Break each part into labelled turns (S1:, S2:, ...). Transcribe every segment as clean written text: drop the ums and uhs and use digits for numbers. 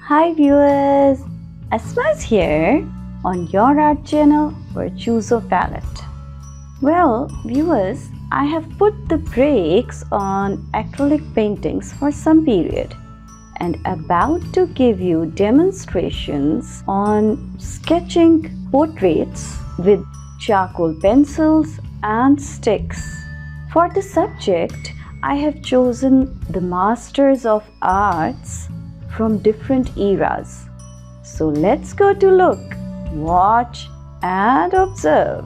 S1: Hi viewers, Asma is here on your art channel Virtuoso Palette. Well viewers, I have put the brakes on acrylic paintings for some period and about to give you demonstrations on sketching portraits with charcoal pencils and sticks. For the subject, I have chosen the masters of arts from different eras. So let's go to look, watch and observe.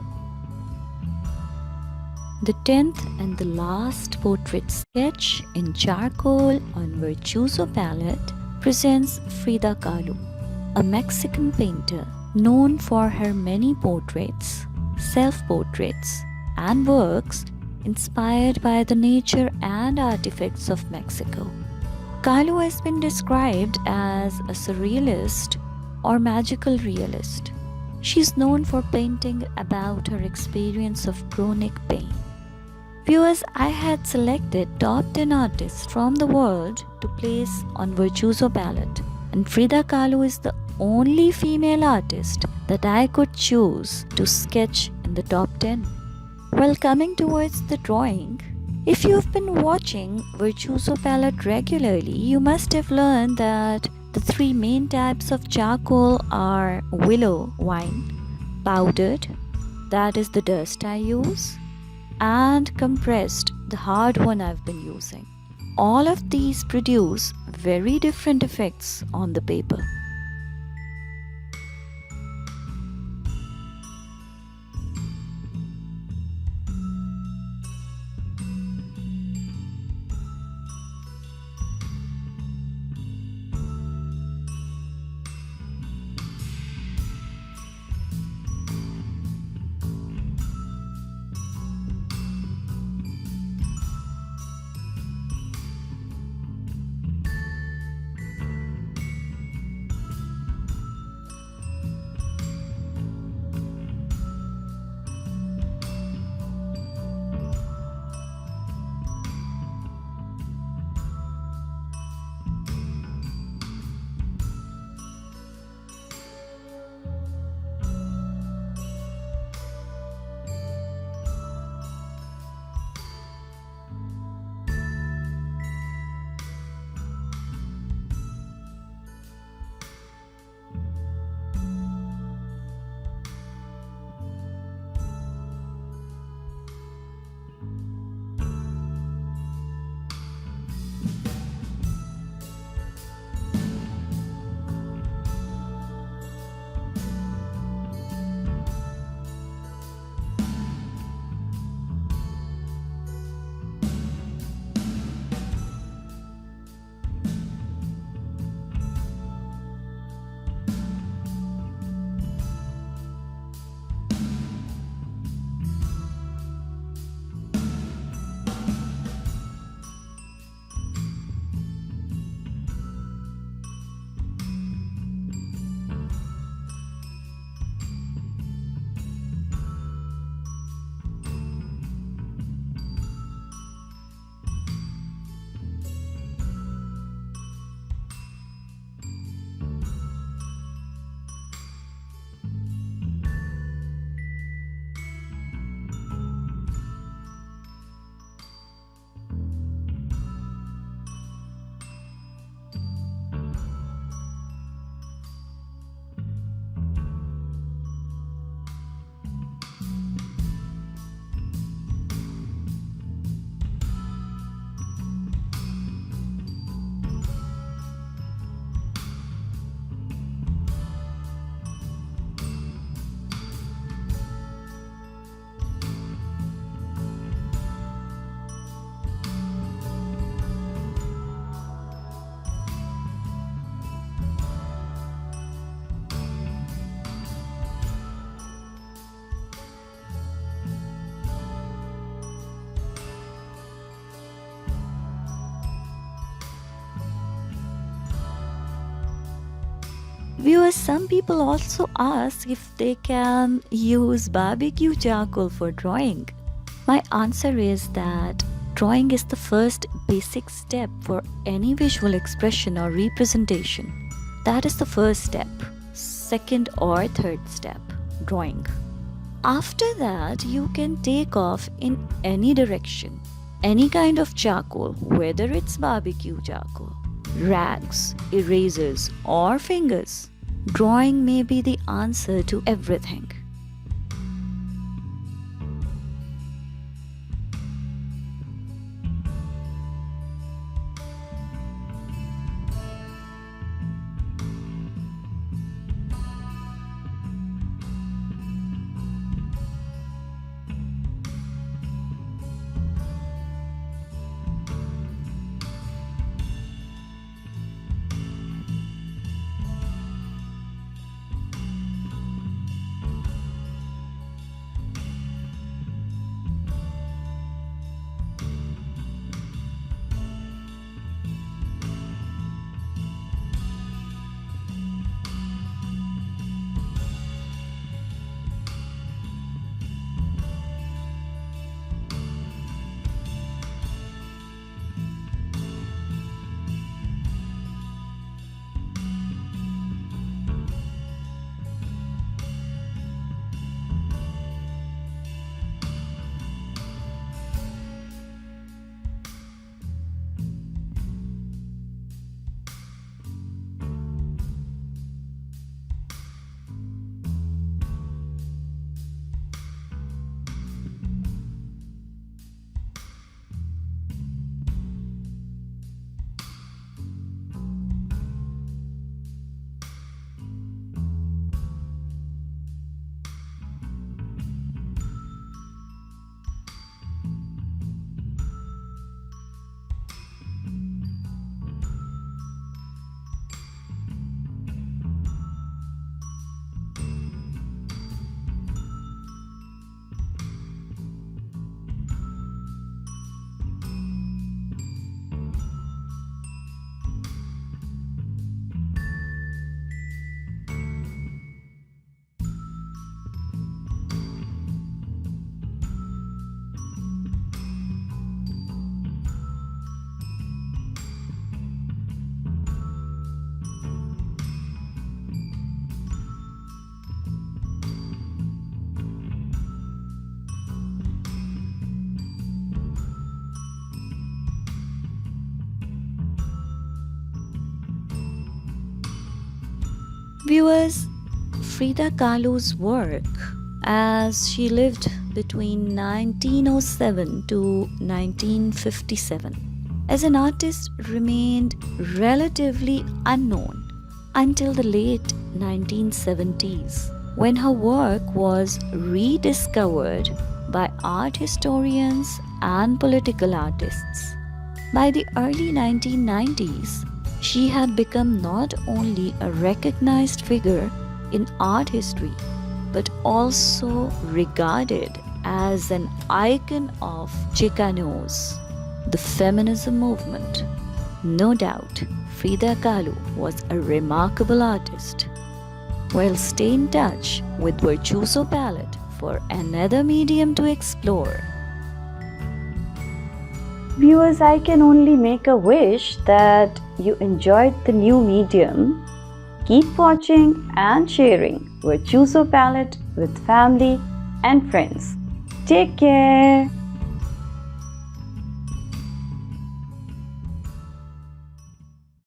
S2: The 10th and the last portrait sketch in charcoal on Virtuoso Palette presents Frida Kahlo, a Mexican painter known for her many portraits, self-portraits, and works inspired by the nature and artifacts of Mexico. Kahlo has been described as a surrealist or magical realist. She is known for painting about her experience of chronic pain. Viewers, I had selected top 10 artists from the world to place on Virtuoso Palette, and Frida Kahlo is the only female artist that I could choose to sketch in the top 10. While coming towards the drawing, if you have been watching Virtuoso Palette regularly, you must have learned that the three main types of charcoal are willow wine, powdered, that is the dust I use, and compressed, the hard one I've been using. All of these produce very different effects on the paper. Viewers, some people also ask if they can use barbecue charcoal for drawing. My answer is that drawing is the first basic step for any visual expression or representation. That is the first step. Second or third step, drawing. After that, you can take off in any direction. Any kind of charcoal, whether it's barbecue charcoal, rags, erasers, or fingers. Drawing may be the answer to everything. Viewers, Frida Kahlo's work, as she lived between 1907 to 1957, as an artist remained relatively unknown until the late 1970s, when her work was rediscovered by art historians and political artists. By the early 1990s, she had become not only a recognized figure in art history, but also regarded as an icon of Chicanos, the feminism movement. No doubt, Frida Kahlo was a remarkable artist. Well, stay in touch with Virtuoso Palette for another medium to explore.
S1: Viewers, I can only make a wish that you enjoyed the new medium. Keep watching and sharing Virtuoso Palette with family and friends. Take care.